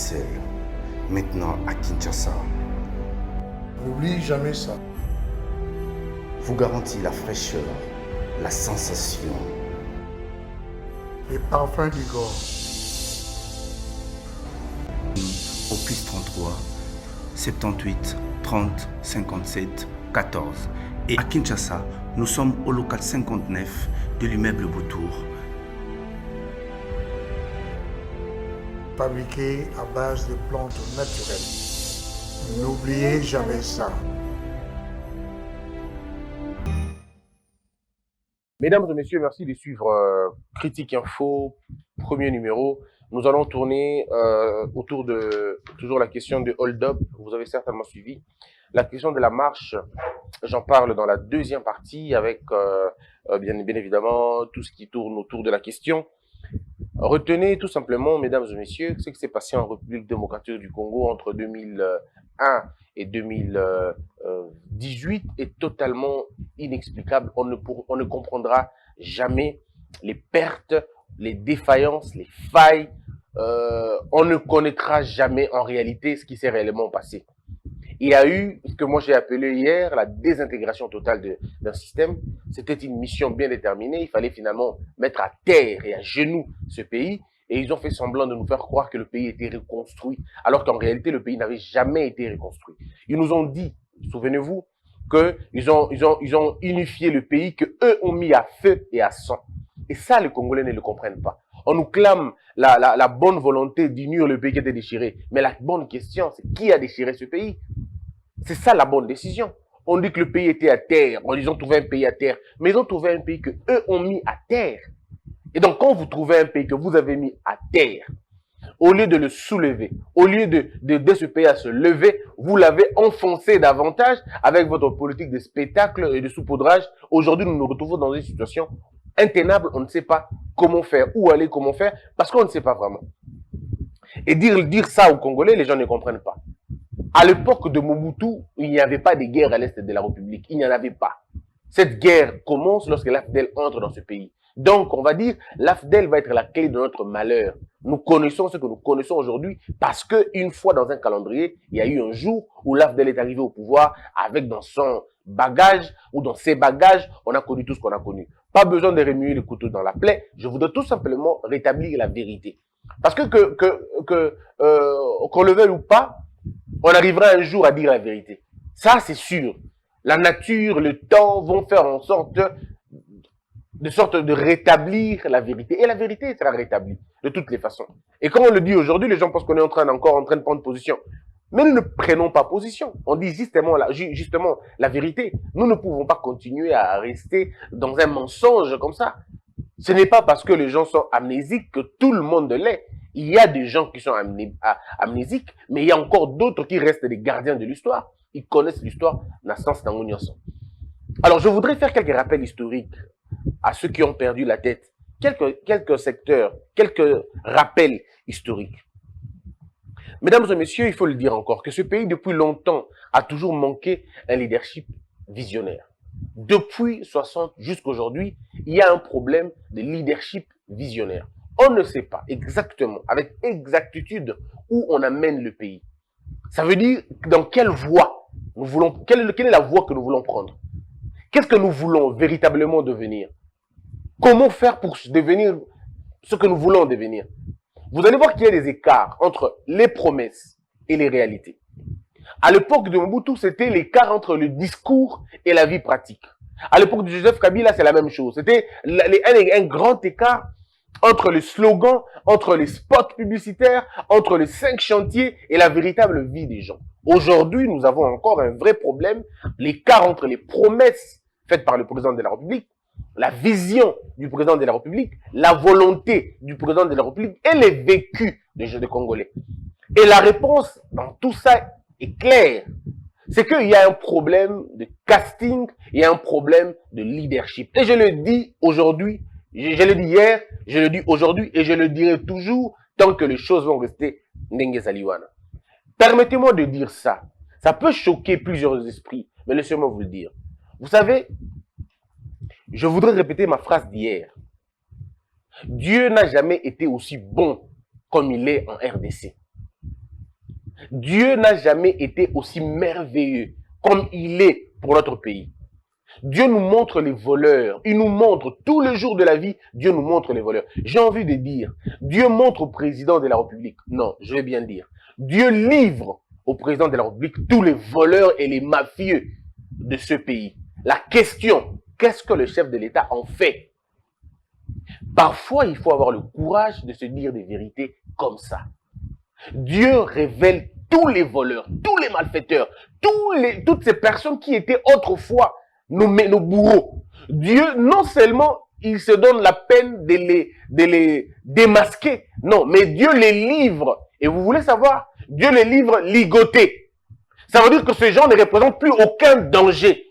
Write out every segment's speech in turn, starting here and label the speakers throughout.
Speaker 1: Bruxelles, maintenant à Kinshasa,
Speaker 2: N'oublie jamais ça.
Speaker 1: vous garantit la fraîcheur, la sensation.
Speaker 2: Les parfums d'Igor.
Speaker 1: Au plus 33 78 30 57 14. Et à Kinshasa, nous sommes au local 59 de l'immeuble Boutour.
Speaker 2: Fabriqué à base de plantes naturelles. N'oubliez jamais ça.
Speaker 3: Mesdames et messieurs, merci de suivre Critique Info, premier numéro. Nous allons tourner autour de toujours la question de hold-up. Vous avez certainement suivi. La question de la marche, j'en parle dans la deuxième partie avec bien évidemment tout ce qui tourne autour de la question. Retenez tout simplement, mesdames et messieurs, ce qui s'est passé en République démocratique du Congo entre 2001 et 2018 est totalement inexplicable. On ne comprendra jamais les pertes, les défaillances, les failles. On ne connaîtra jamais en réalité ce qui s'est réellement passé. Il y a eu ce que moi j'ai appelé hier la désintégration totale d'un système. C'était une mission bien déterminée. Il fallait finalement mettre à terre et à genoux ce pays. Et ils ont fait semblant de nous faire croire que le pays était reconstruit, alors qu'en réalité, le pays n'avait jamais été reconstruit. Ils nous ont dit, souvenez-vous, qu'ils ont unifié le pays, qu'eux ont mis à feu et à sang. Et ça, les Congolais ne le comprennent pas. On nous clame la bonne volonté d'unir le pays qui était déchiré. Mais la bonne question, c'est qui a déchiré ce pays? C'est ça la bonne décision. On dit que le pays était à terre. Ils ont trouvé un pays à terre. Mais ils ont trouvé un pays qu'eux ont mis à terre. Et donc, quand vous trouvez un pays que vous avez mis à terre, au lieu de le soulever, au lieu de ce pays à se lever, vous l'avez enfoncé davantage avec votre politique de spectacle et de saupoudrage. Aujourd'hui, nous nous retrouvons dans une situation intenable. On ne sait pas comment faire, où aller, comment faire, parce qu'on ne sait pas vraiment. Et dire ça aux Congolais, les gens ne comprennent pas. À l'époque de Mobutu, il n'y avait pas de guerre à l'est de la République. Il n'y en avait pas. Cette guerre commence lorsque l'AFDEL entre dans ce pays. Donc, on va dire, l'AFDEL va être la clé de notre malheur. Nous connaissons ce que nous connaissons aujourd'hui parce qu'une fois dans un calendrier, il y a eu un jour où l'AFDEL est arrivé au pouvoir avec dans son bagage ou dans ses bagages, on a connu tout ce qu'on a connu. Pas besoin de remuer le couteau dans la plaie. Je voudrais tout simplement rétablir la vérité. Parce qu'on le veuille ou pas, on arrivera un jour à dire la vérité. Ça, c'est sûr. La nature, le temps vont faire en sorte de rétablir la vérité. Et la vérité sera rétablie de toutes les façons. Et comme on le dit aujourd'hui, les gens pensent qu'on est encore en train de prendre position. Mais nous ne prenons pas position. On dit justement la vérité. Nous ne pouvons pas continuer à rester dans un mensonge comme ça. Ce n'est pas parce que les gens sont amnésiques que tout le monde l'est. Il y a des gens qui sont amnésiques, mais il y a encore d'autres qui restent des gardiens de l'histoire. Ils connaissent l'histoire, Nassans Nangounianson. Alors, je voudrais faire quelques rappels historiques à ceux qui ont perdu la tête. Quelques secteurs, quelques rappels historiques. Mesdames et messieurs, il faut le dire encore, que ce pays, depuis longtemps, a toujours manqué un leadership visionnaire. Depuis 60 jusqu'à aujourd'hui, il y a un problème de leadership visionnaire. On ne sait pas exactement, avec exactitude, où on amène le pays. Ça veut dire dans quelle voie nous voulons, quelle est la voie que nous voulons prendre. Qu'est-ce que nous voulons véritablement devenir? Comment faire pour devenir ce que nous voulons devenir? Vous allez voir qu'il y a des écarts entre les promesses et les réalités. À l'époque de Mobutu, c'était l'écart entre le discours et la vie pratique. À l'époque de Joseph Kabila, c'est la même chose. C'était un grand écart entre le slogan, entre les spots publicitaires, entre les 5 chantiers et la véritable vie des gens. Aujourd'hui, nous avons encore un vrai problème, l'écart entre les promesses faites par le président de la République, la vision du président de la République, la volonté du président de la République et les vécus des Congolais. Et la réponse dans tout ça est claire. C'est qu'il y a un problème de casting, il y a un problème de leadership. Et je le dis aujourd'hui, je le dis hier, je le dis aujourd'hui et je le dirai toujours tant que les choses vont rester Ndenge Saliwana. Permettez-moi de dire ça. Ça peut choquer plusieurs esprits, mais laissez-moi vous le dire. Vous savez, je voudrais répéter ma phrase d'hier. Dieu n'a jamais été aussi bon comme il est en RDC. Dieu n'a jamais été aussi merveilleux comme il est pour notre pays. Dieu nous montre les voleurs. Il nous montre tous les jours de la vie, Dieu nous montre les voleurs. J'ai envie de dire, Dieu montre au président de la République. Non, je vais bien dire. Dieu livre au président de la République tous les voleurs et les mafieux de ce pays. La question, qu'est-ce que le chef de l'État en fait? Parfois, il faut avoir le courage de se dire des vérités comme ça. Dieu révèle tous les voleurs, tous les malfaiteurs, toutes ces personnes qui étaient autrefois nos bourreaux. Dieu, non seulement il se donne la peine de les démasquer, non, mais Dieu les livre. Et vous voulez savoir, Dieu les livre ligotés. Ça veut dire que ces gens ne représentent plus aucun danger.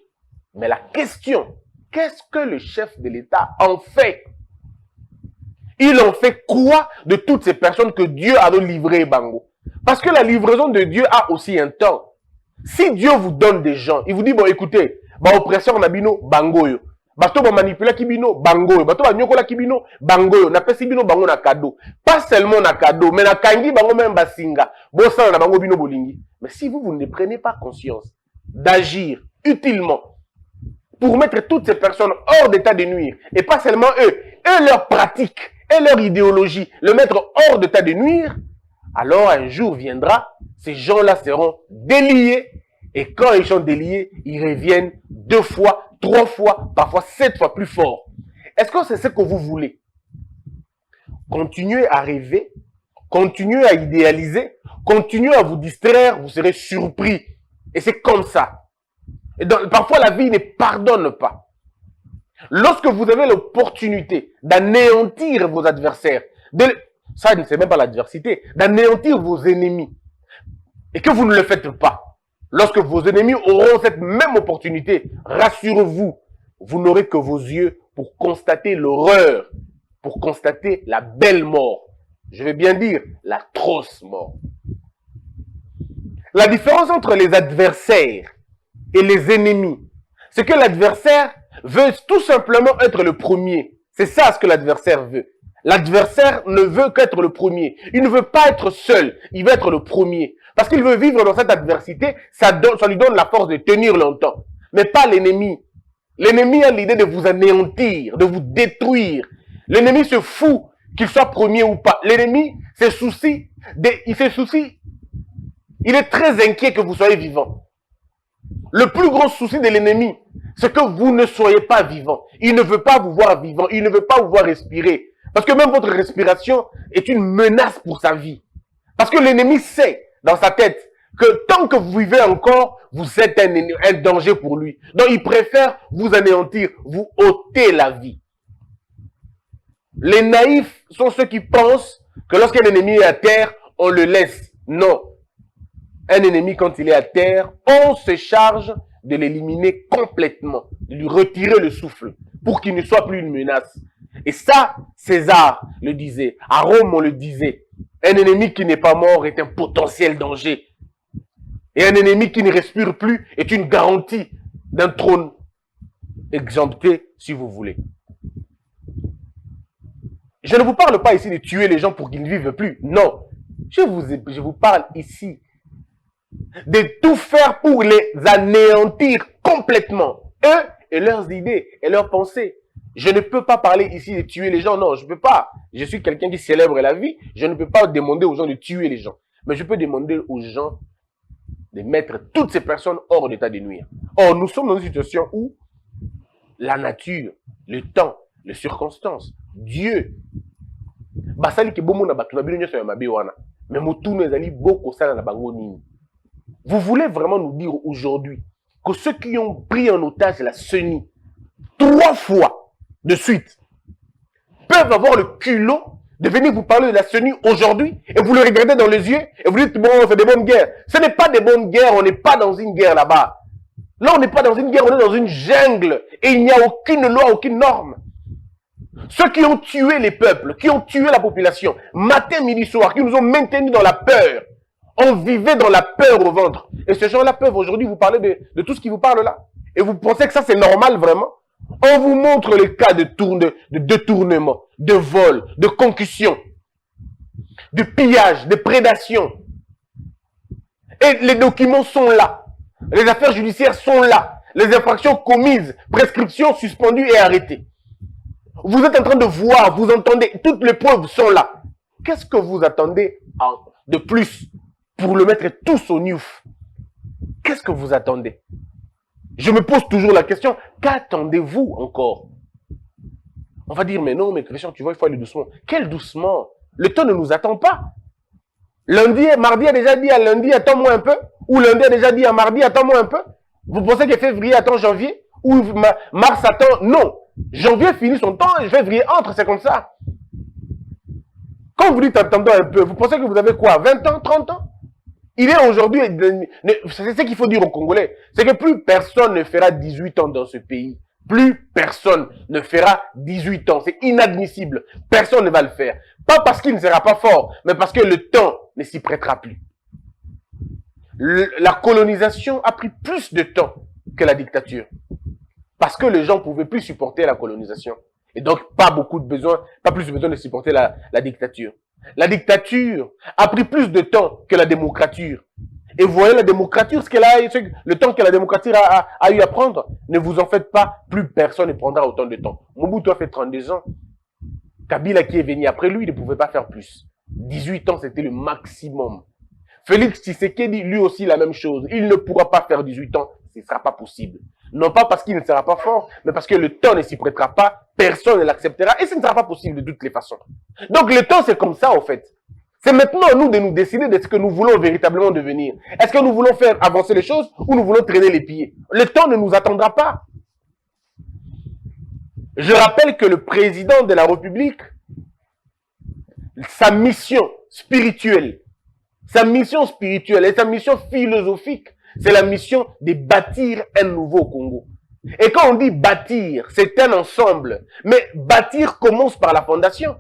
Speaker 3: Mais la question, qu'est-ce que le chef de l'État en fait? Il en fait quoi de toutes ces personnes que Dieu a livrées, Bango? Parce que la livraison de Dieu a aussi un temps. Si Dieu vous donne des gens, il vous dit, bon, écoutez, oppresseur nabino, Bango yo. Bato ba manipula kibino, Bango yo. Bato ba nyokola kibino, Bango yo. Na pesi bino Bango na cadeau. Pas seulement na cadeau, mais na kangi Bango même basinga. Bosa na Bango bino bolingi. Mais si vous ne prenez pas conscience d'agir utilement pour mettre toutes ces personnes hors d'état de nuire, et pas seulement eux, leur pratique, et leur idéologie, le mettre hors d'état de nuire, alors un jour viendra, ces gens-là seront déliés, et quand ils sont déliés, ils reviennent 2 fois, 3 fois, parfois 7 fois plus fort. Est-ce que c'est ce que vous voulez? Continuez à rêver, continuez à idéaliser, continuez à vous distraire, vous serez surpris. Et c'est comme ça. Et donc, parfois, la vie ne pardonne pas. Lorsque vous avez l'opportunité d'anéantir vos adversaires, ça, c'est même pas l'adversité, d'anéantir vos ennemis, et que vous ne le faites pas, lorsque vos ennemis auront cette même opportunité, rassurez-vous, vous n'aurez que vos yeux pour constater l'horreur, pour constater la belle mort. Je vais bien dire, l'atroce mort. La différence entre les adversaires et les ennemis, c'est que l'adversaire veut tout simplement être le premier. C'est ça ce que l'adversaire veut. L'adversaire ne veut qu'être le premier. Il ne veut pas être seul. Il veut être le premier. Parce qu'il veut vivre dans cette adversité. Ça lui donne la force de tenir longtemps. Mais pas l'ennemi. L'ennemi a l'idée de vous anéantir, de vous détruire. L'ennemi se fout qu'il soit premier ou pas. L'ennemi se soucie. Il est très inquiet que vous soyez vivant. Le plus grand souci de l'ennemi, c'est que vous ne soyez pas vivant. Il ne veut pas vous voir vivant. Il ne veut pas vous voir respirer. Parce que même votre respiration est une menace pour sa vie. Parce que l'ennemi sait dans sa tête que tant que vous vivez encore, vous êtes un danger pour lui. Donc il préfère vous anéantir, vous ôter la vie. Les naïfs sont ceux qui pensent que lorsqu'un ennemi est à terre, on le laisse. Non. Un ennemi, quand il est à terre, on se charge de l'éliminer complètement, de lui retirer le souffle pour qu'il ne soit plus une menace. Et ça, César le disait. À Rome, on le disait. Un ennemi qui n'est pas mort est un potentiel danger. Et un ennemi qui ne respire plus est une garantie d'un trône exempté, si vous voulez. Je ne vous parle pas ici de tuer les gens pour qu'ils ne vivent plus. Non. Je vous parle ici de tout faire pour les anéantir complètement. Eux et leurs idées et leurs pensées. Je ne peux pas parler ici de tuer les gens. Non, je ne peux pas. Je suis quelqu'un qui célèbre la vie. Je ne peux pas demander aux gens de tuer les gens. Mais je peux demander aux gens de mettre toutes ces personnes hors d'état de nuire. Or, nous sommes dans une situation où la nature, le temps, les circonstances, Dieu, vous voulez vraiment nous dire aujourd'hui que ceux qui ont pris en otage la CENI 3 fois de suite peuvent avoir le culot de venir vous parler de la CENI aujourd'hui et vous le regardez dans les yeux et vous dites bon, c'est des bonnes guerres. Ce n'est pas des bonnes guerres, on n'est pas dans une guerre là-bas. Là, on n'est pas dans une guerre, on est dans une jungle et il n'y a aucune loi, aucune norme. Ceux qui ont tué les peuples, qui ont tué la population, matin, midi, soir, qui nous ont maintenus dans la peur, on vivait dans la peur au ventre. Et ces gens-là peuvent aujourd'hui vous parler de tout ce qui vous parle là. Et vous pensez que ça c'est normal vraiment? On vous montre les cas de détournement, de vol, de concussion, de pillage, de prédation. Et les documents sont là. Les affaires judiciaires sont là. Les infractions commises, prescriptions suspendues et arrêtées. Vous êtes en train de voir, vous entendez, toutes les preuves sont là. Qu'est-ce que vous attendez de plus pour le mettre tous au newf? Qu'est-ce que vous attendez? Je me pose toujours la question, qu'attendez-vous encore? On va dire, mais non, mais Christian, tu vois, il faut aller doucement. Quel doucement? Le temps ne nous attend pas. Lundi, mardi a déjà dit à lundi, attends-moi un peu. Ou lundi a déjà dit à mardi, attends-moi un peu. Vous pensez que février attend janvier? Ou mars attend? Non. Janvier finit son temps et février entre, c'est comme ça. Quand vous dites attendons un peu, vous pensez que vous avez quoi? 20 ans, 30 ans? Il est aujourd'hui, c'est ce qu'il faut dire aux Congolais, c'est que plus personne ne fera 18 ans dans ce pays. Plus personne ne fera 18 ans. C'est inadmissible. Personne ne va le faire. Pas parce qu'il ne sera pas fort, mais parce que le temps ne s'y prêtera plus. La colonisation a pris plus de temps que la dictature. Parce que les gens ne pouvaient plus supporter la colonisation. Et donc, pas plus besoin de supporter la dictature. La dictature a pris plus de temps que la démocrature. Et vous voyez la démocrature, le temps que la démocratie a eu à prendre, ne vous en faites pas, plus personne ne prendra autant de temps. Mobutu a fait 32 ans. Kabila qui est venu après lui ne pouvait pas faire plus. 18 ans, c'était le maximum. Félix Tshisekedi, lui aussi la même chose. Il ne pourra pas faire 18 ans, ce ne sera pas possible. Non pas parce qu'il ne sera pas fort, mais parce que le temps ne s'y prêtera pas, personne ne l'acceptera et ce ne sera pas possible de toutes les façons. Donc le temps, c'est comme ça au fait. C'est maintenant à nous de nous décider de ce que nous voulons véritablement devenir. Est-ce que nous voulons faire avancer les choses ou nous voulons traîner les pieds? Le temps ne nous attendra pas. Je rappelle que le président de la République, sa mission spirituelle et sa mission philosophique, c'est la mission de bâtir un nouveau Congo. Et quand on dit bâtir, c'est un ensemble. Mais bâtir commence par la fondation.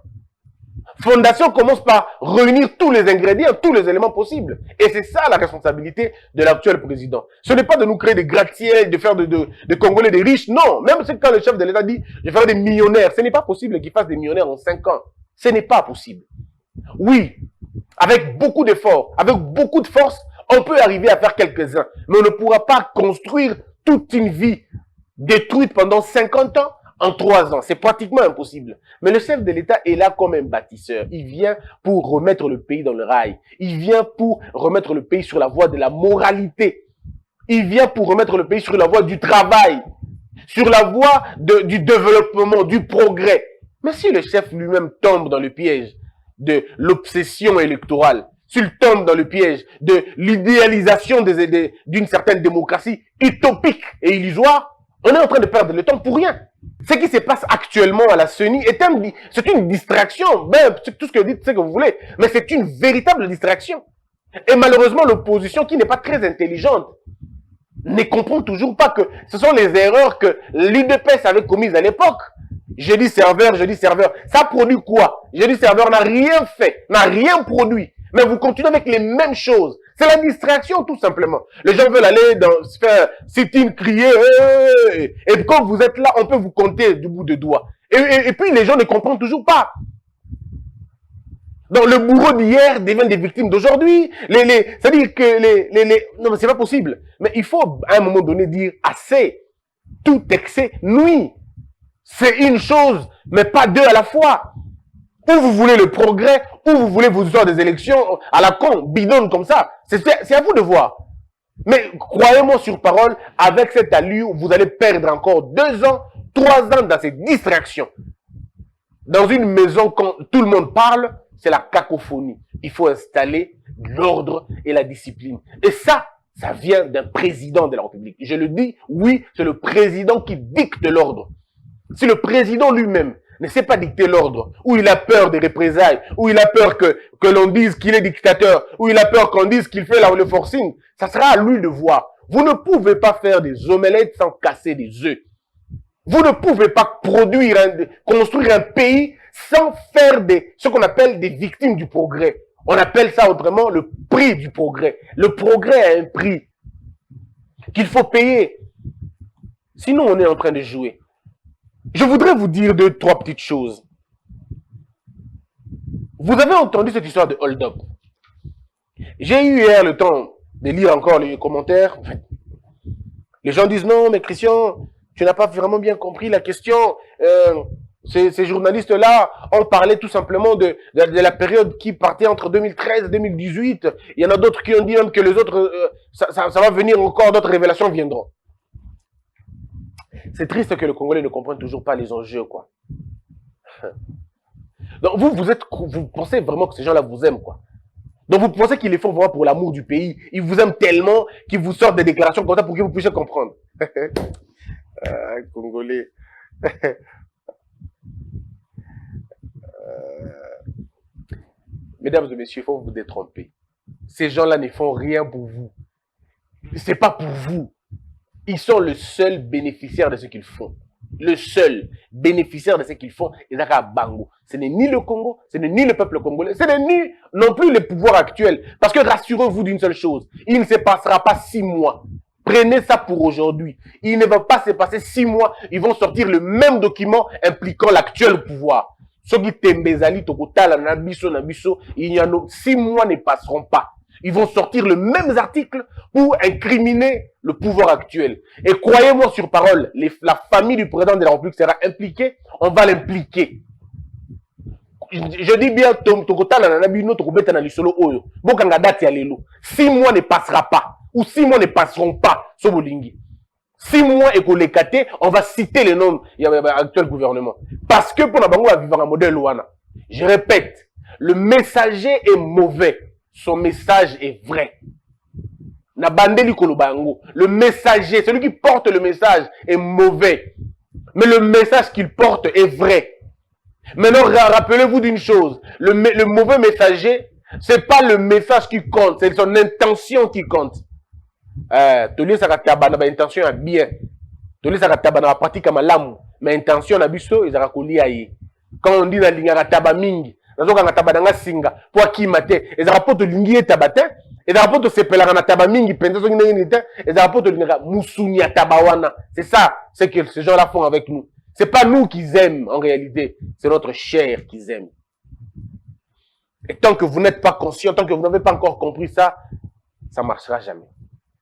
Speaker 3: Fondation commence par réunir tous les ingrédients, tous les éléments possibles. Et c'est ça la responsabilité de l'actuel président. Ce n'est pas de nous créer des gratte-ciels, de faire de Congolais des riches. Non, même quand le chef de l'État dit « je vais faire des millionnaires », ce n'est pas possible qu'il fasse des millionnaires en 5 ans. Ce n'est pas possible. Oui, avec beaucoup d'efforts, avec beaucoup de force, on peut arriver à faire quelques-uns. Mais on ne pourra pas construire toute une vie détruite pendant 50 ans en 3 ans. C'est pratiquement impossible. Mais le chef de l'État est là comme un bâtisseur. Il vient pour remettre le pays dans le rail. Il vient pour remettre le pays sur la voie de la moralité. Il vient pour remettre le pays sur la voie du travail, sur la voie du développement, du progrès. Mais si le chef lui-même tombe dans le piège de l'obsession électorale, s'il tombe dans le piège de l'idéalisation d'une certaine démocratie utopique et illusoire, on est en train de perdre le temps pour rien. Ce qui se passe actuellement à la CENI c'est une distraction. Ben, tout ce que vous dites, c'est que vous voulez. Mais c'est une véritable distraction. Et malheureusement, l'opposition, qui n'est pas très intelligente, ne comprend toujours pas que ce sont les erreurs que l'UDPS avait commises à l'époque. J'ai dit serveur. Ça produit quoi? J'ai dit serveur n'a rien fait, n'a rien produit. Mais vous continuez avec les mêmes choses. C'est la distraction, tout simplement. Les gens veulent aller faire sit-in, crier. Et quand vous êtes là, on peut vous compter du bout de doigts. Et puis, les gens ne comprennent toujours pas. Donc, le bourreau d'hier devient des victimes d'aujourd'hui. C'est-à-dire que non, mais c'est pas possible. Mais il faut, à un moment donné, dire assez. Tout excès nuit. C'est une chose, mais pas deux à la fois. Ou vous voulez le progrès, ou vous voulez vos histoires des élections à la con, bidonne comme ça. C'est à vous de voir. Mais croyez-moi sur parole, avec cette allure, vous allez perdre encore 2 ans, 3 ans dans ces distractions. Dans une maison, quand tout le monde parle, c'est la cacophonie. Il faut installer l'ordre et la discipline. Et ça vient d'un président de la République. Je le dis, oui, c'est le président qui dicte l'ordre. Si le président lui-même ne sait pas dicter l'ordre, ou il a peur des représailles, ou il a peur que l'on dise qu'il est dictateur, ou il a peur qu'on dise qu'il fait le forcing, ça sera à lui de voir. Vous ne pouvez pas faire des omelettes sans casser des œufs. Vous ne pouvez pas construire un pays sans faire ce qu'on appelle des victimes du progrès. On appelle ça autrement le prix du progrès. Le progrès a un prix qu'il faut payer. Sinon, on est en train de jouer. Je voudrais vous dire 2, 3 petites choses. Vous avez entendu cette histoire de hold-up. J'ai eu hier le temps de lire encore les commentaires. En fait, les gens disent non, mais Christian, tu n'as pas vraiment bien compris la question. Ces journalistes-là ont parlé tout simplement de la période qui partait entre 2013 et 2018. Il y en a d'autres qui ont dit même que les autres, ça va venir encore, d'autres révélations viendront. C'est triste que le Congolais ne comprenne toujours pas les enjeux, quoi. Donc vous pensez vraiment que ces gens-là vous aiment, quoi. Donc vous pensez qu'ils les font vraiment pour l'amour du pays. Ils vous aiment tellement qu'ils vous sortent des déclarations comme ça pour que vous puissiez comprendre. Congolais. Mesdames et messieurs, il faut vous détromper. Ces gens-là ne font rien pour vous. C'est pas pour vous. Ils sont le seul bénéficiaire de ce qu'ils font. Le seul bénéficiaire de ce qu'ils font, c'est Bango. Ce n'est ni le Congo, ce n'est ni le peuple congolais, ce n'est ni non plus les pouvoirs actuels. Parce que rassurez-vous d'une seule chose, il ne se passera pas 6 mois. Prenez ça pour aujourd'hui. Il ne va pas se passer 6 mois, ils vont sortir le même document impliquant l'actuel pouvoir. Ceux qui tembezali, tokotala, nabiso, 6 mois ne passeront pas. Ils vont sortir le même article pour incriminer le pouvoir actuel. Et croyez-moi sur parole, la famille du président de la République sera impliquée, on va l'impliquer. Je dis bien, 6 mois ne passera pas, ou 6 mois ne passeront pas, Sobolingi. 6 mois et qu'on les caté, on va citer les noms de l'actuel gouvernement. Parce que pour la Bango, on va vivre un modèle Luana. Je répète, le messager est mauvais. Son message est vrai. Le messager, celui qui porte le message est mauvais. Mais le message qu'il porte est vrai. Maintenant, rappelez-vous d'une chose. Le mauvais messager, c'est pas le message qui compte, c'est son intention qui compte. Tolé Sakataba n'a pas intention à bien. Tolé Sakataba n'a pas pratique à malamu. Mais intention à biso, ils ont collé à y. Quand on dit dans l'Ingarataba Mingi, nazoka tabadanga singa po akimate ezaka poto lingi etabate ezaka poto sepelaka na taba mingi penza so ngine nite ezaka poto linga musuni ya tabawana. C'est ça, c'est que ces gens-là font avec nous. C'est pas nous qu'ils aiment en réalité, c'est notre chair qu'ils aiment. Et tant que vous n'êtes pas conscient, tant que vous n'avez pas encore compris ça, ça marchera jamais.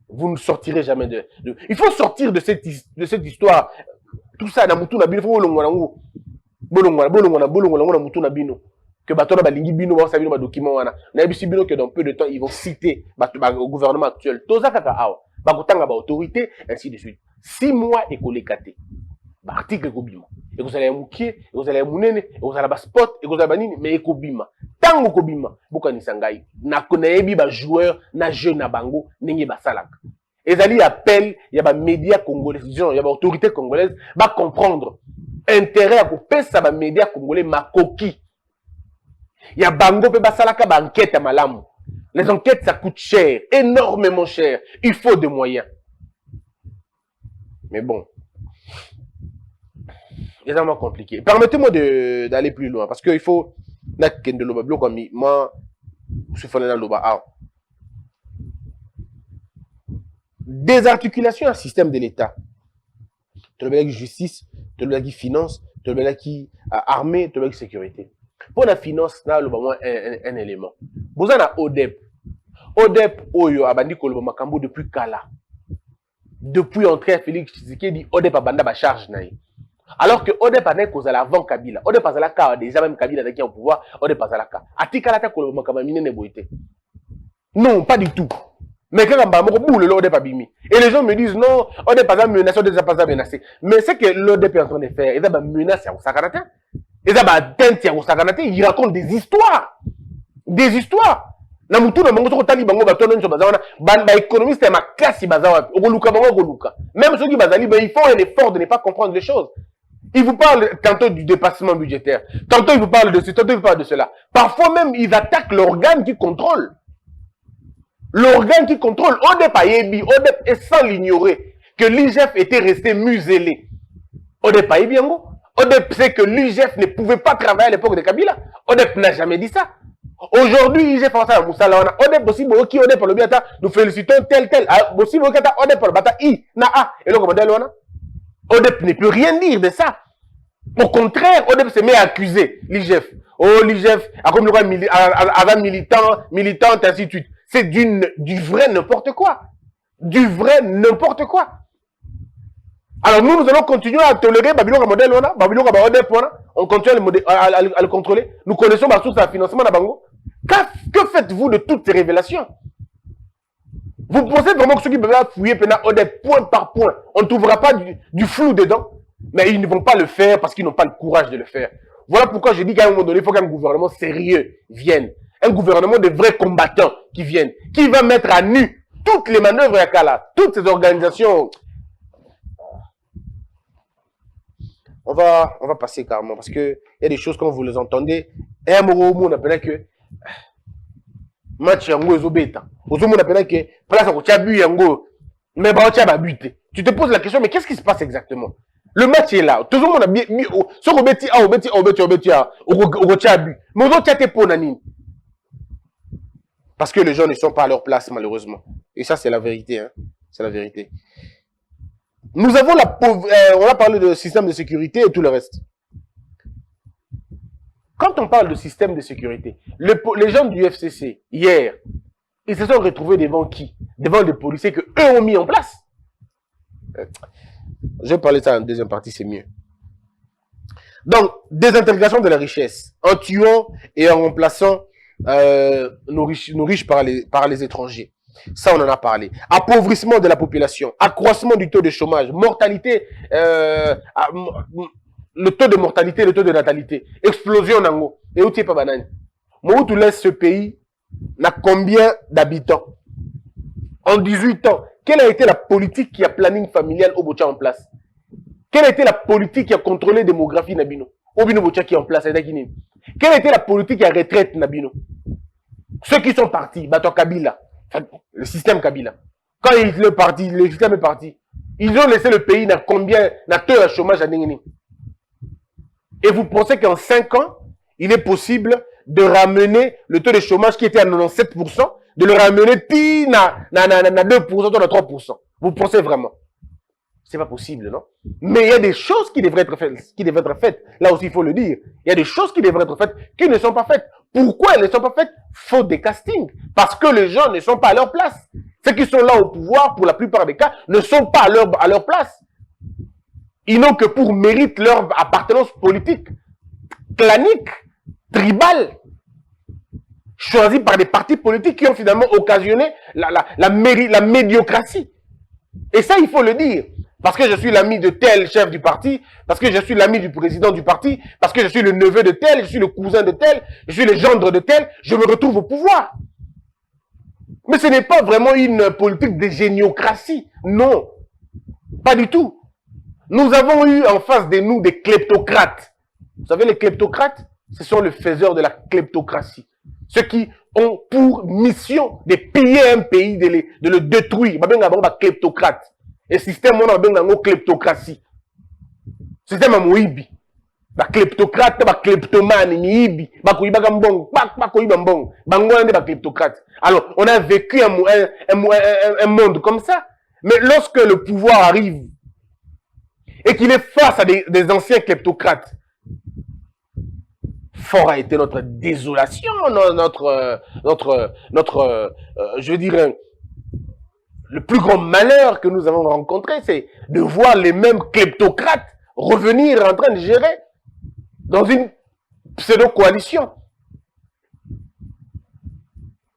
Speaker 3: Vous ne sortirez jamais de... Il faut sortir de cette histoire. Tout ça na mutu na bino faut bolongwana ngo bolongwana na mutu na bino. Que bateau na lingi bino ba sabino ba document wana na bisi bino que dans peu de temps ils vont citer au gouvernement actuel toza kaka awa ba kotanga ba autorité ainsi de suite 6 mois et kolekate ba article kobima et vous allez mukie et vous allez munene et vous allez ba spot et vous allez ba nini mais ekobima tango kobima bokanisa ngai na konayebi ba joueur na jeu na bango ndenge ba salaka ezali appel ya ba médias congolais disons ya ba autorité congolaise ba comprendre intérêt à kopesa ba médias congolais makoki. Il y a bango pe basalaka ba enquête à malamu. Les enquêtes ça coûte cher, énormément cher. Il faut des moyens. Mais bon, c'est vraiment compliqué. Permettez-moi d'aller plus loin parce qu'il faut moi je fais dans loba. Désarticulation à système de l'État. Tu le justice, tu le finance, tu le armée, tu le sécurité. Pour la finance, là, un élément. Vous avez ODEP. ODEP, Oyo, Abandi Kolobo Makambo depuis Kala. Depuis entrée à Félix Tshisekedi, dit ODEP Abanda ba charge naï. Alors que ODEP a n'est qu'aux avant Kabila. ODEP a la ka, déjà même Kabila qui est au pouvoir, ODEP a la ka. Atikala ta Kolobo Makamba mine ne boité. Non, pas du tout. Mais quand on va boule l'ODEP abimi. Et les gens me disent non, ODEP a menacé, ODEP a pas menacé. Mais c'est que l'ODEP est en train de faire, il a menacé à Osakanata. Il raconte des histoires. Des histoires. Même ceux qui ils font un effort de ne pas comprendre les choses. Ils vous parlent tantôt du dépassement budgétaire. Tantôt ils vous parlent de ceci, tantôt ils vous parlent de cela. Parfois même ils attaquent l'organe qui contrôle. L'organe qui contrôle. ODEP est sans l'ignorer que l'IGF était resté muselé. ODEP ODEP sait que l'IGF ne pouvait pas travailler à l'époque de Kabila. ODEP n'a jamais dit ça. Aujourd'hui, IGF fait ça à Moussala. ODEP aussi, ODEP le biata, nous félicitons tel. Aussi, ODEP le bata I, na A. Et le commandant ODEP ne peut rien dire de ça. Au contraire, ODEP se met à accuser l'IGF. Oh, l'IGF, comme le avant militant, ainsi de suite. c'est du vrai n'importe quoi. Du vrai n'importe quoi. Alors nous allons continuer à tolérer Babylon modèle, on continue à le contrôler. Nous connaissons ma source de financement d'Abango. Que faites-vous de toutes ces révélations? Vous pensez vraiment que ceux qui peuvent fouiller point par point, on ne trouvera pas du flou dedans? Mais ils ne vont pas le faire parce qu'ils n'ont pas le courage de le faire. Voilà pourquoi je dis qu'à un moment donné, il faut qu'un gouvernement sérieux vienne. Un gouvernement de vrais combattants qui viennent. Qui va mettre à nu toutes les manœuvres à Kala, toutes ces organisations. On va passer carrément parce que il y a des choses comme vous les entendez. Et un moment où on appelle que match yango ezobeta. Ozo on appelle que place au tchabu yango mais ba tchaba buté. Tu te poses la question mais qu'est-ce qui se passe exactement? Le match est là. Tout le monde a bien mis sur obeti au tchabu. Mais ozo tchate pour nani. Parce que les gens ne sont pas à leur place malheureusement. Et ça c'est la vérité hein. C'est la vérité. Nous avons on a parlé de système de sécurité et tout le reste. Quand on parle de système de sécurité, les gens du FCC, hier, ils se sont retrouvés devant qui? Devant des policiers que eux ont mis en place. Je vais parler de ça en deuxième partie, c'est mieux. Donc, désintégration de la richesse, en tuant et en remplaçant nos riches par les étrangers. Ça, on en a parlé. Appauvrissement de la population, accroissement du taux de chômage, mortalité, le taux de mortalité, le taux de natalité, explosion nango. Et où tu es pas banane? Moi, où tu laisses ce pays, n'a combien d'habitants? En 18 ans, quelle a été la politique qui a planning familial au Bocha en place? Quelle a été la politique qui a contrôlé la démographie Nabino? Obino Bocha qui est en place, quelle a été la politique qui a retraite Nabino? Ceux qui sont partis, Bato Kabila, le système Kabila. Quand il est parti, le système est parti. Ils ont laissé le pays, n'a combien, n'a taux de chômage à Ningini. Et vous pensez qu'en 5 ans, il est possible de ramener le taux de chômage qui était à 97%, de le ramener puis na 2%, na 3%. Vous pensez vraiment? C'est pas possible, non? Mais il y a des choses qui devraient être faites, Là aussi, il faut le dire. Il y a des choses qui devraient être faites, qui ne sont pas faites. Pourquoi elles ne sont pas faites? Faute des castings. Parce que les gens ne sont pas à leur place. Ceux qui sont là au pouvoir, pour la plupart des cas, ne sont pas à leur place. Ils n'ont que pour mérite leur appartenance politique, clanique, tribale, choisie par des partis politiques qui ont finalement occasionné la médiocratie. Et ça, il faut le dire. Parce que je suis l'ami de tel chef du parti, parce que je suis l'ami du président du parti, parce que je suis le neveu de tel, je suis le cousin de tel, je suis le gendre de tel, je me retrouve au pouvoir. Mais ce n'est pas vraiment une politique de géniocratie. Non. Pas du tout. Nous avons eu en face de nous des kleptocrates. Vous savez, les kleptocrates, ce sont les faiseurs de la kleptocratie. Ceux qui ont pour mission de piller un pays, de le détruire. Kleptocrate. Et système, on a une kleptocratie. Système à Moïbi. Ba kleptocrate, ba kleptomane, Moïbi. Ba koyiba gambong, ba koyiba mbong. Bango ba kleptocrate. Alors, on a vécu un monde comme ça. Mais lorsque le pouvoir arrive et qu'il est face à des anciens kleptocrates, fort a été notre désolation, je veux dire, le plus grand malheur que nous avons rencontré, c'est de voir les mêmes kleptocrates revenir en train de gérer dans une pseudo-coalition.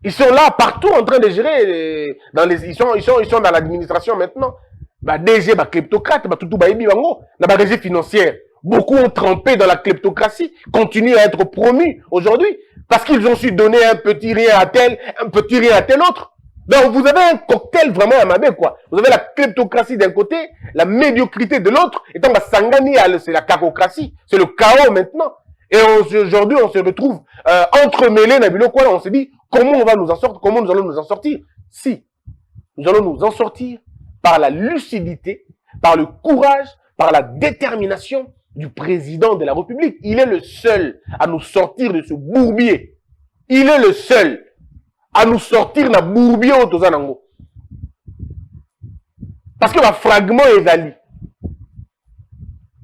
Speaker 3: Ils sont là partout en train de gérer, ils sont dans l'administration maintenant. Bah, DG, bah, kleptocrate, bah, tout, bah, la régie financière. Beaucoup ont trempé dans la kleptocratie, continuent à être promus aujourd'hui, parce qu'ils ont su donner un petit rien à tel, un petit rien à tel autre. Donc, vous avez un cocktail vraiment amabé, quoi. Vous avez la kleptocratie d'un côté, la médiocrité de l'autre, et tant que Sangani, c'est la cacocratie. C'est le chaos maintenant. Et aujourd'hui, on se retrouve entremêlés, on se dit, comment on va nous en sortir, comment nous allons nous en sortir? Si, nous allons nous en sortir par la lucidité, par le courage, par la détermination du président de la République. Il est le seul à nous sortir de ce bourbier. Il est le seul à nous sortir de ce bourbier au Tozanango. Parce que le fragment est allé.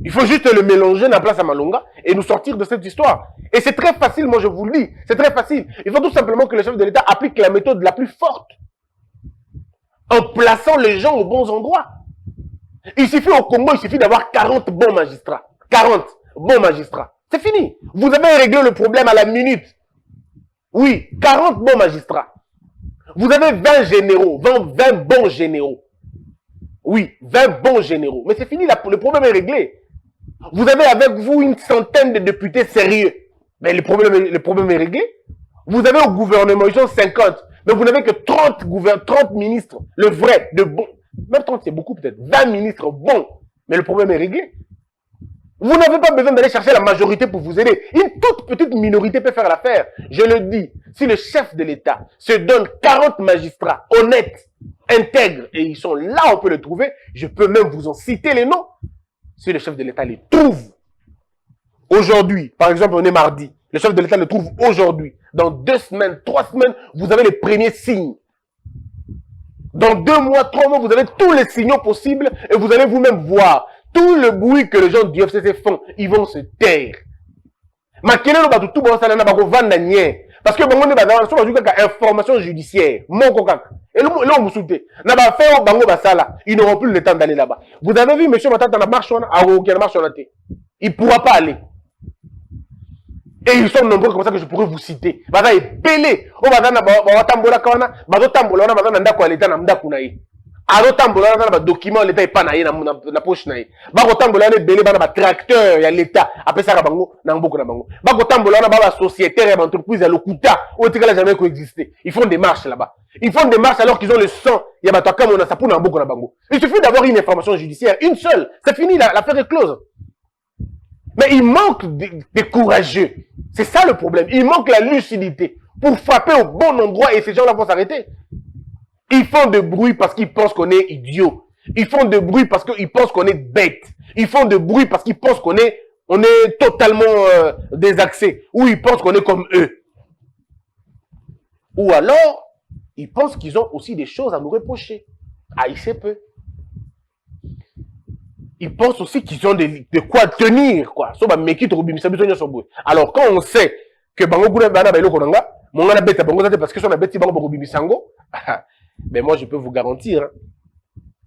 Speaker 3: Il faut juste le mélanger dans la place à Malonga et nous sortir de cette histoire. Et c'est très facile, moi je vous le dis. C'est très facile. Il faut tout simplement que le chef de l'État applique la méthode la plus forte. En plaçant les gens aux bons endroits. Il suffit au Congo, il suffit d'avoir 40 bons magistrats. 40 bons magistrats. C'est fini. Vous avez réglé le problème à la minute. Oui, 40 bons magistrats. Vous avez 20 généraux, 20 bons généraux. Oui, 20 bons généraux. Mais c'est fini, le problème est réglé. Vous avez avec vous une centaine de députés sérieux. Mais le problème est réglé. Vous avez au gouvernement, ils sont 50. Mais vous n'avez que 30 ministres. Le vrai, de bon. Même 30, c'est beaucoup peut-être. 20 ministres bons. Mais le problème est réglé. Vous n'avez pas besoin d'aller chercher la majorité pour vous aider. Une toute petite minorité peut faire l'affaire. Je le dis, si le chef de l'État se donne 40 magistrats honnêtes, intègres, et ils sont là, on peut les trouver, je peux même vous en citer les noms. Si le chef de l'État les trouve aujourd'hui, par exemple, on est mardi, le chef de l'État le trouve aujourd'hui, dans 2 semaines, 3 semaines, vous avez les premiers signes. Dans 2 mois, 3 mois, vous avez tous les signaux possibles et vous allez vous-même voir tout le bruit que les gens du FCC font. Ils vont se taire. Parce que bango ne bazala so bajuka ka information judiciaire moko kaka et le on musuté na ba faire bango basala ils n'auront plus le temps d'aller là-bas. Vous avez vu monsieur Matata na marche on a aucun marche on a té. Il pourra pas aller. Et ils sont nombreux comme ça que je pourrais vous citer. Baza epelé o baza na ba tambola kana bazo tambola na baza na ndako l'état na ndako na ye. Alo tambola na ba document l'état epa na ye na poche na ye. Ba ko tambola na belé bana ba tracteur ya l'état apesa ka bango na mboko na bango. Ba ko tambola na ba sociétaire et entreprise ya lokuta o tikala jamais coexister. Ils font des marches là-bas. Ils font des marches alors qu'ils ont le sang ya ba toka mona sapu na mboko na bango. Il suffit d'avoir une information judiciaire, une seule, c'est fini, l'affaire est close. Mais il manque des courageux. C'est ça le problème. Il manque la lucidité pour frapper au bon endroit et ces gens-là vont s'arrêter. Ils font de bruit parce qu'ils pensent qu'on est idiot. Ils font de bruit parce qu'ils pensent qu'on est bête. Ils font de bruit parce qu'ils pensent qu'on est totalement désaxé. Ou ils pensent qu'on est comme eux. Ou alors, ils pensent qu'ils ont aussi des choses à nous reprocher. Ah, il sait peu. Ils pensent aussi qu'ils ont de quoi tenir, quoi. Alors, quand on sait que Bango Gouna Bana Bailo Konanga, mon gars bête Bango parce que son bête Bango Bango Bimisango, mais moi je peux vous garantir, hein,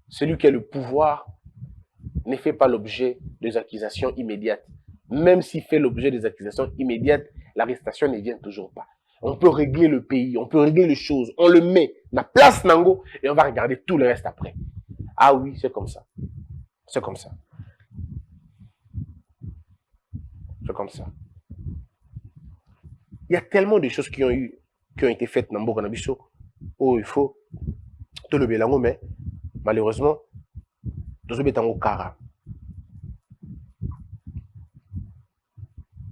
Speaker 3: celui qui a le pouvoir ne fait pas l'objet des accusations immédiates. Même s'il fait l'objet des accusations immédiates, l'arrestation ne vient toujours pas. On peut régler le pays, on peut régler les choses, on le met, la place Nango, et on va regarder tout le reste après. Ah oui, c'est comme ça. C'est comme ça. C'est comme ça. Il y a tellement de choses qui ont été faites dans Mboka Nabiso. Oh, il faut tout le bélango, mais malheureusement, tout le bétango kara.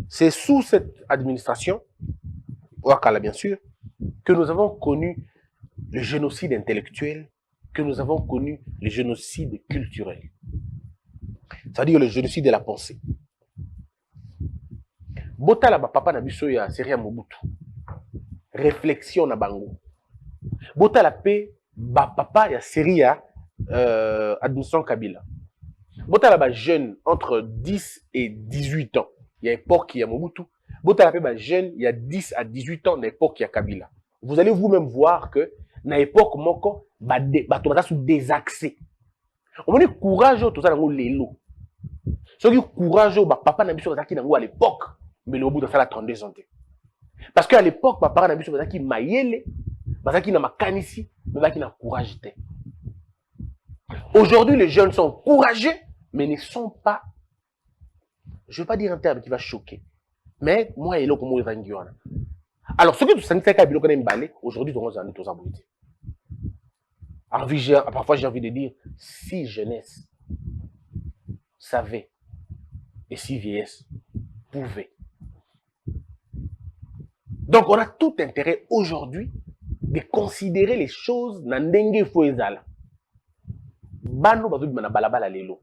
Speaker 3: C'est sous cette administration, Ouakala bien sûr, que nous avons connu le génocide intellectuel, que nous avons connu le génocide culturel. C'est-à-dire le génocide de la pensée. Botala ba papa na biso ya Seria Mobutu. Réflexion na bango. Botala pe ba papa ya Seria administration Kabila. Botala ba jeune entre 10 et 18 ans. Il y a époque il y a Mobutu. Botala pe ba jeune il y a 10 à 18 ans dans l'époque il y a Kabila. Vous allez vous-même voir que dans l'époque moko ba to sous désaxé. On dit courage tout ça dans lelo. Ce qui courage ba papa na biso zaki nango à l'époque mais le bout de ça la 32 ans. Parce qu'à l'époque papa na biso zaki mayele, bazaki na makanisi, mais bazaki na courage té. Aujourd'hui les jeunes sont courageux mais ne sont pas, je veux pas dire un terme qui va choquer. Mais moi et là comme ezangiwana. Alors ce que tu sens que biloko na mbalé aujourd'hui on a tous abouti. Parfois j'ai envie de dire si jeunesse savait et si vieillesse pouvait. Donc on a tout intérêt aujourd'hui de considérer les choses na ndenge fo ezala. Bano bazo bima na balabala lelo.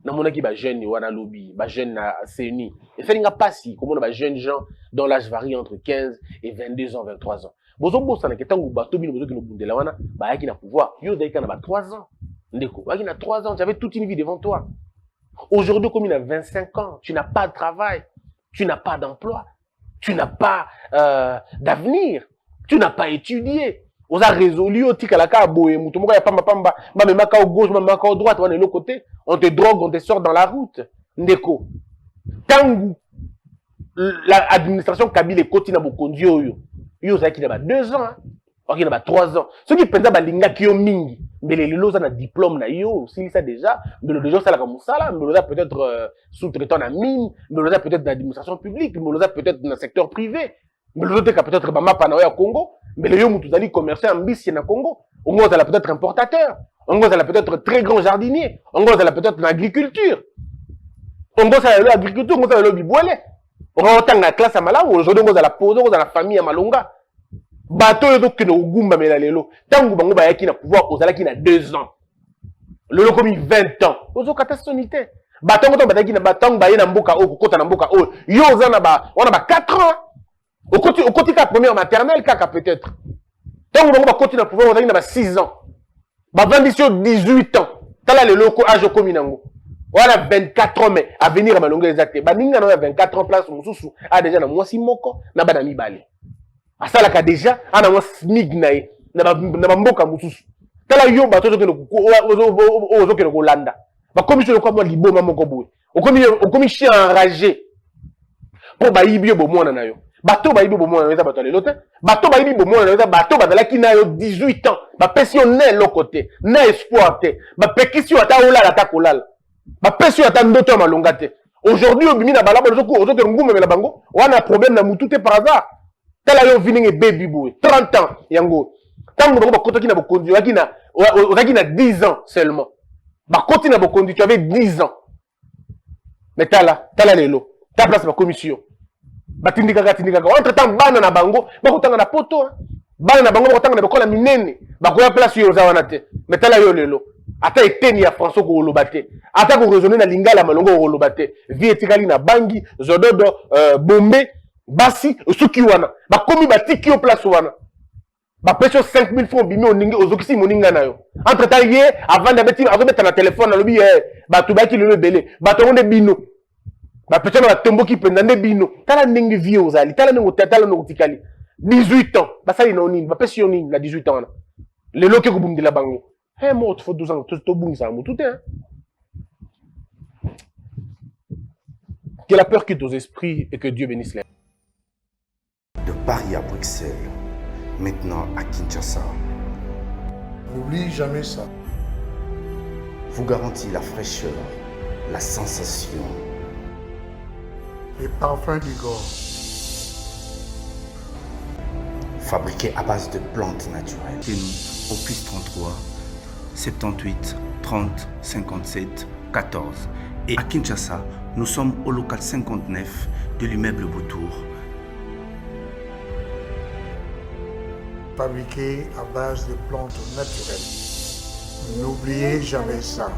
Speaker 3: Na monaki ba jeune wana lobi, ba jeune na CENI. Et fait nga pasi comme on ba jeunes gens dont l'âge varie entre 15 et 22 ans, 23 ans. Bozo bossa na ketango bato bino bozo ki no bundela wana ba yaki na pouvoir. Yo daika na ba 3 ans. Ndeko, yaki na 3 ans, tu avais toute une vie devant toi. Aujourd'hui, comme il a 25 ans, tu n'as pas de travail, tu n'as pas d'emploi, tu n'as pas d'avenir, tu n'as pas étudié. On a résolu au tikalaka à boé, moutomoka ya pamba pamba, ba memaka au gauche, memaka au droite, on est de l'autre côté, on te drogue, on te sort dans la route. Ndeko. Tangu l'administration Kabila est continue à conduire yo. Yo ça qui a 2 ans, hein. Qui a 3 ans. Ceux qui pensent balinga qui ont mingi, mais les lots ont un diplôme na yo, si ça déjà, mais le déjà ça la comme ça mais le peut-être sous-traitant na mine, mais le peut-être dans l'administration publique, mais le peut-être dans le secteur privé. Mais le peut-être bama panaoya Congo, mais le yo mutuzali commerçant ambitieux na Congo. On va peut-être importateur, on va peut-être très grand jardinier, on va peut-être dans l'agriculture. On va l'agriculture, on va le bibouele. On va autant la classe à Malawi, aujourd'hui on va la pose, on va la famille à Malonga. Bateau yo donc no gumba mela lelo. Tangu bango ba yaki na pouvoir ozala ki na 2 ans. Le comme 20 ans. Ozo catastronité. Batango to bataki na batango ba yena mboka o kokota na mboka o. Yo ozana ba on a ba 4 ans. Au côté ka première maternelle kaka peut-être. Tangu bango ba côté na pouvoir ozali na ba 6 ans. Ba vendition 18 ans. Tala le loko âge komi nango. Voilà 24 ans mais à venir à malonga exacte. Ba ninga na 24 ans place mususu a déjà na mwasi moko na ba na mibale. Asalaka déjà ana mwa smig na mboka mususu. Tala yo bato ozo ke Landa. Ba commission ko mo liboma moko boye. Okomi chien enragé. Pour ba yibio bo mona na yo. Bato ba yibi bo mona na bato lelo te. Bato ba yibi bo mona na bato ba dalaki na yo 18 ans. Ba pension ne lo côté, na espoir te. Ba pekisi ata olala ata kolala. Ba pension ata ndoto malonga te. Aujourd'hui obimi na balaba ozo ke ngumbe la bango. Wana problème na mutu te par hasard. Tala yo vining baby boy 30 ans yango tango ba kotoki na bokondi ozaki na 10 ans seulement ba koti na bokondi tu avais 10 ans mais tala lelo ta place ba commission ba tindika entre temps bana na bango ba kotanga na poto bana na bango ba kotanga na bekola minene ba koya place yo zawana te mais tala yo lelo ata eteni ya François ko lobate ata ko raisonner na lingala malongo ko lobate vie etikali na bangi zododo bombe basi soki wana bakomi batiki yo place wana ba peso 5000 francs bimi oningi ozokisi moninga na yo entre temps ye avant d'abeti azobeta na téléphone na lobi batu baki le belé bato nde bino ba peso na tombo ki penda nde bino tala ndenge vie ozali tala ndenge tala no tikali 18 ans basali na onini ba peso yo nini na 18 ans na le loke ko bundila bango moi il faut 12 ans to bungisa mo tout hein. Que la peur quitte aux esprits et que Dieu bénisse les.
Speaker 1: De Paris à Bruxelles, maintenant à Kinshasa.
Speaker 2: N'oublie jamais ça.
Speaker 1: Vous garantit la fraîcheur, la sensation.
Speaker 2: Les parfums du Gore.
Speaker 1: Fabriqué à base de plantes naturelles. Et nous, au plus 33 78 30 57 14. Et à Kinshasa, nous sommes au local 59 de l'immeuble Boutour.
Speaker 2: Fabriqué à base de plantes naturelles. N'oubliez jamais ça.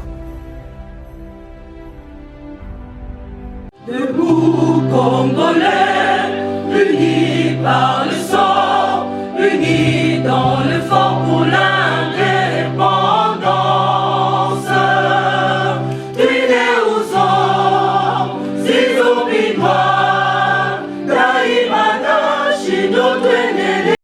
Speaker 4: Debout Congolais, unis par le sang, unis dans le fort pour l'indépendance. Tués aux hommes, ces hommes noirs, Daïmana, Chinoto.